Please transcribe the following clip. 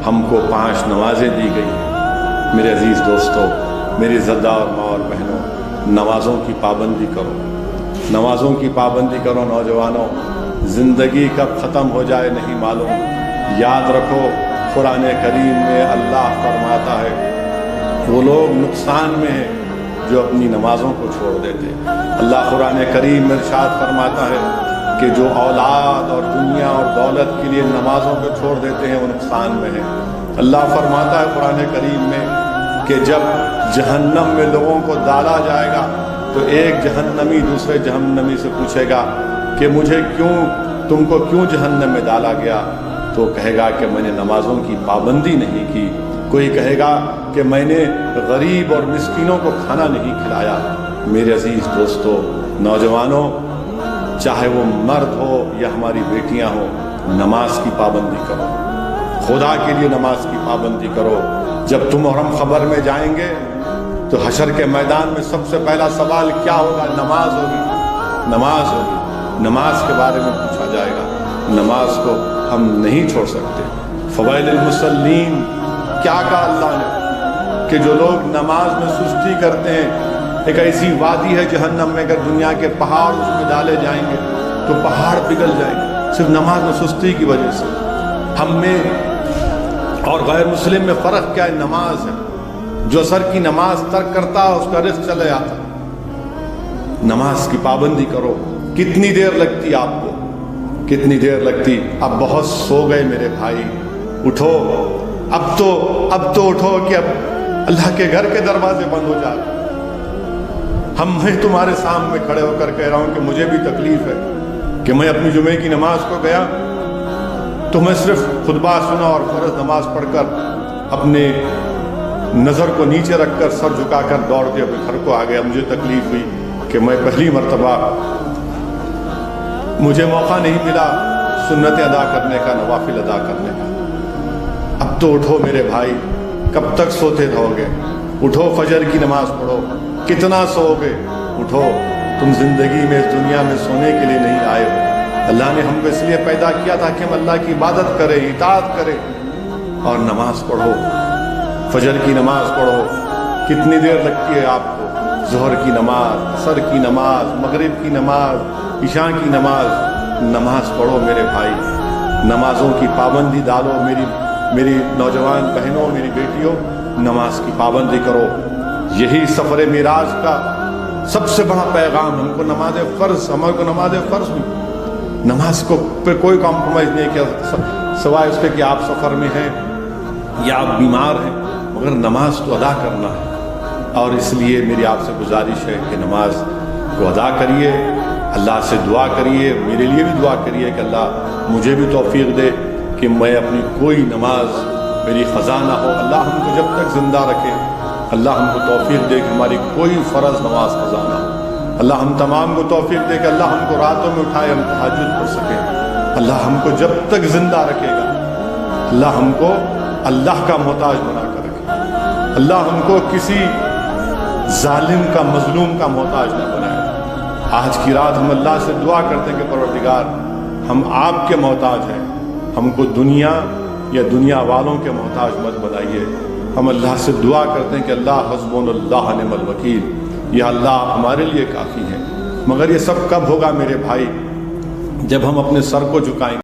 ہم کو 5 نمازیں دی گئی۔ میرے عزیز دوستوں، میری زدہ اور ماں اور بہنوں، نمازوں کی پابندی کرو، نمازوں کی پابندی کرو نوجوانوں۔ زندگی کب ختم ہو جائے نہیں معلوم۔ یاد رکھو، قرآن کریم میں اللہ فرماتا ہے وہ لوگ نقصان میں ہیں جو اپنی نمازوں کو چھوڑ دیتے ہیں۔ اللہ قرآن کریم میں ارشاد فرماتا ہے کہ جو اولاد اور دنیا اور دولت کے لیے نمازوں کو چھوڑ دیتے ہیں وہ نقصان میں ہیں۔ اللہ فرماتا ہے قرآن کریم میں کہ جب جہنم میں لوگوں کو ڈالا جائے گا تو ایک جہنمی دوسرے جہنمی سے پوچھے گا کہ تم کو کیوں جہنم میں ڈالا گیا؟ تو کہے گا کہ میں نے نمازوں کی پابندی نہیں کی۔ کوئی کہے گا کہ میں نے غریب اور مسکینوں کو کھانا نہیں کھلایا۔ میرے عزیز دوستو، نوجوانوں، چاہے وہ مرد ہو یا ہماری بیٹیاں ہوں، نماز کی پابندی کرو، خدا کے لیے نماز کی پابندی کرو۔ جب تم اور ہم قبر میں جائیں گے تو حشر کے میدان میں سب سے پہلا سوال کیا ہوگا؟ نماز ہوگی، نماز ہوگی۔ نماز کے بارے میں پوچھا جائے گا۔ نماز کو ہم نہیں چھوڑ سکتے۔ فوائل المصلین، کیا کہا اللہ نے کہ جو لوگ نماز میں سستی کرتے ہیں، ایک ایسی وادی ہے جہنم میں، اگر دنیا کے پہاڑ اس میں ڈالے جائیں گے تو پہاڑ پگھل جائیں گے، صرف نماز میں سستی کی وجہ سے۔ ہم میں اور غیر مسلم میں فرق کیا ہے؟ نماز ہے۔ جو اثر کی نماز ترک کرتا ہے اس کا رزق چلے آتا۔ نماز کی پابندی کرو۔ کتنی دیر لگتی آپ کو؟ کتنی دیر لگتی؟ اب بہت سو گئے میرے بھائی، اٹھو، اب تو اٹھو کہ اب اللہ کے گھر کے دروازے بند ہو جائے۔ میں تمہارے سامنے کھڑے ہو کر کہہ رہا ہوں کہ مجھے بھی تکلیف ہے کہ میں اپنی جمعے کی نماز کو گیا تو میں صرف خطبہ سنا اور فرض نماز پڑھ کر اپنے نظر کو نیچے رکھ کر سر جھکا کر دوڑ کے اپنے گھر کو آ گیا۔ مجھے تکلیف ہوئی کہ میں پہلی مرتبہ مجھے موقع نہیں ملا سنتیں ادا کرنے کا، نوافل ادا کرنے کا۔ اب تو اٹھو میرے بھائی، کب تک سوتے رہو گے؟ اٹھو، فجر کی نماز پڑھو۔ کتنا سو گے؟ اٹھو، تم زندگی میں اس دنیا میں سونے کے لیے نہیں آئے ہو۔ اللہ نے ہم کو اس لیے پیدا کیا تھا کہ ہم اللہ کی عبادت کریں، اطاعت کریں اور نماز پڑھو، فجر کی نماز پڑھو۔ کتنی دیر لگتی ہے آپ کو؟ ظہر کی نماز، عصر کی نماز، مغرب کی نماز، عشاء کی نماز۔ نماز پڑھو میرے بھائی، نمازوں کی پابندی ڈالو۔ میری نوجوان بہنوں، میری بیٹیوں، نماز کی پابندی کرو۔ یہی سفر معراج کا سب سے بڑا پیغام۔ ہم کو نماز فرض، ہمارے کو نماز فرض ہوئی، نماز کو پہ کوئی کمپرومائز نہیں کیا سوائے اس کے کہ آپ سفر میں ہیں یا آپ بیمار ہیں، مگر نماز تو ادا کرنا ہے۔ اور اس لیے میری آپ سے گزارش ہے کہ نماز کو ادا کریے، اللہ سے دعا کریے، میرے لیے بھی دعا کریے کہ اللہ مجھے بھی توفیق دے کہ میں اپنی کوئی نماز میری قضا نہ ہو۔ اللہ ہم کو جب تک زندہ رکھے، اللہ ہم کو توفیق دے کہ ہماری کوئی فرض نماز قضا نہ ہو۔ اللہ ہم تمام کو توفیق دے کہ اللہ ہم کو راتوں میں اٹھائے، ہم تہجد پڑھ سکیں۔ اللہ ہم کو جب تک زندہ رکھے گا، اللہ ہم کو اللہ کا محتاج بنا کر رکھے۔ اللہ ہم کو کسی ظالم کا، مظلوم کا محتاج نہ بنائے۔ آج کی رات ہم اللہ سے دعا کرتے ہیں کہ پروردگار، ہم آپ کے محتاج ہیں، ہم کو دنیا یا دنیا والوں کے محتاج مت بنائیے۔ ہم اللہ سے دعا کرتے ہیں کہ اللہ حسبنا اللہ نعم الوکیل، یا اللہ ہمارے لیے کافی ہیں۔ مگر یہ سب کب ہوگا میرے بھائی؟ جب ہم اپنے سر کو جھکائیں گے۔